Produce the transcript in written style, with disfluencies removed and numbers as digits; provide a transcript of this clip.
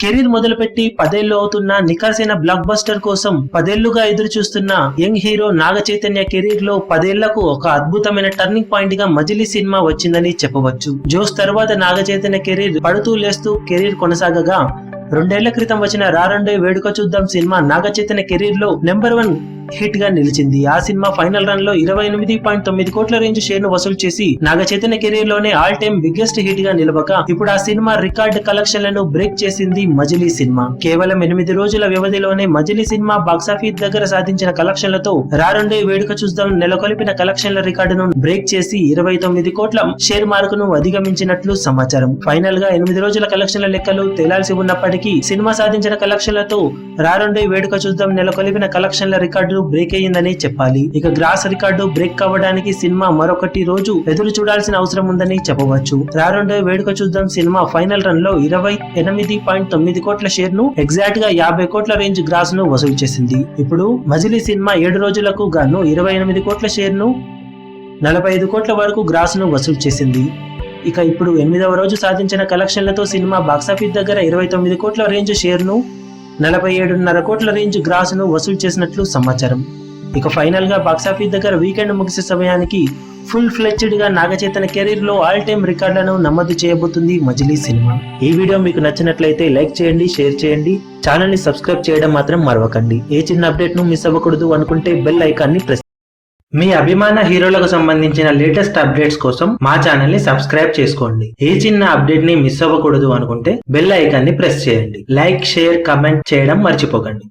Career మొదలుపెట్టి 10 ఏళ్లు అవుతున్న నికాసైన బ్లాక్ బస్టర్ కోసం 10 ఏళ్లుగా ఎదురు చూస్తున్న young hero Naga Chaitanya career లో 10 ఏళ్లకు ఒక అద్భుతమైన టర్నింగ్ పాయింట్ గా మజిలీ సినిమా వచ్చిందని చెప్పవచ్చు. జోస్ తర్వాత నాగ చైతన్య కెరీర్ పడుతూ లేస్తూ కెరీర్ కొనసాగగా 2 ఏళ్ల క్రితం వచ్చిన రారండే వేడుక చూద్దాం సినిమా నాగ చైతన్య కెరీర్ లో నెంబర్ 1 హిట్ గా నిలిచింది. ఆ సినిమా ఫైనల్ రన్ లో 28.9 కోట్ల రేంజ్ షేర్ ను వసూలు చేసి నాగ చైతన్య కెరీర్ లోనే ఆల్ టైమ్ బిగ్గెస్ట్ హిట్ గా నిలవగా ఇప్పుడు ఆ సినిమా రికార్డ్ కలెక్షన్లను బ్రేక్ చేసింది మజిలీ సినిమా. కేవలం 8 రోజుల వ్యవధిలోనే మజిలీ సినిమా బాక్సాఫీస్ దగ్గర సాధించిన కలెక్షన్లతో రారండే వేడుక చూద్దాం నెలకొల్పిన కలెక్షన్ల రికార్డును బ్రేక్ చేసి 29 కోట్ల షేర్ మార్కును అధిగమించినట్లు సమాచారం. ఫైనల్ గా 8 రోజుల కలెక్షన్ల లెక్కలు తేలాల్సి ఉన్నప్పటికీ సినిమా సాధించిన కలెక్షన్లతో రారండే వేడుక చూద్దాం నెలకొల్పిన కలెక్షన్ల రికార్డు బ్రేక్ అయ్యిందని చెప్పాలి. ఇక గ్రాస్ రికార్డు బ్రేక్ కావడానికి సినిమా మరొకటి రోజు ఎదురు చూడాల్సిన అవసరం ఉందని చెప్పవచ్చు. రారండే వేడుక చూద్దాం సినిమా ఫైనల్ రన్ లో 28.9 కోట్ల షేర్ ను ఎగ్జాక్ట్ గా 50 కోట్ల రేంజ్ గ్రాస్ ను వసూలు చేసింది. ఇప్పుడు మజిలీ సినిమా 7 రోజులకు గాను 28 కోట్ల షేర్ ను 45 కోట్ల వరకు గ్రాస్ ను వసూలు చేసింది. ఇక ఇప్పుడు 8వ రోజు సాధించిన కలెక్షన్లతో సినిమా బాక్సాఫీస్ దగ్గర 29 కోట్ల రేంజ్ షేర్ ను 47.5 కోట్ల రేంజ్ గ్రాస్ ను వసూలు చేసినట్లు సమాచారం. ఇక ఫైనల్ గా బాక్సాఫీస్ దగ్గర వీకెండ్ ముగిసే సమయానికి ఫుల్ ఫ్లెడ్జ్డ్ గా నాగ చైతన్య కెరీర్ లో ఆల్ టైమ్ రికార్డులను నమోదు చేయబోతుంది మజిలీ సినిమా. ఈ వీడియో మీకు నచ్చినట్లయితే లైక్ చేయండి, షేర్ చేయండి, ఛానల్ ని సబ్స్క్రైబ్ చేయడం మాత్రం మరవకండి. ఏ చిన్న అప్డేట్ ను మిస్ అవ్వకూడదు అనుకుంటే బెల్ ఐకాన్ ని ప్రెస్. మీ అభిమాన హీరోలకు సంబంధించిన లేటెస్ట్ అప్డేట్స్ కోసం మా ఛానల్ ని సబ్స్క్రైబ్ చేసుకోండి. ఏ చిన్న అప్డేట్ ని మిస్ అవ్వకూడదు అనుకుంటే బెల్ ఐకాన్ ని ప్రెస్ చేయండి. లైక్, షేర్, కమెంట్ చేయడం మర్చిపోకండి.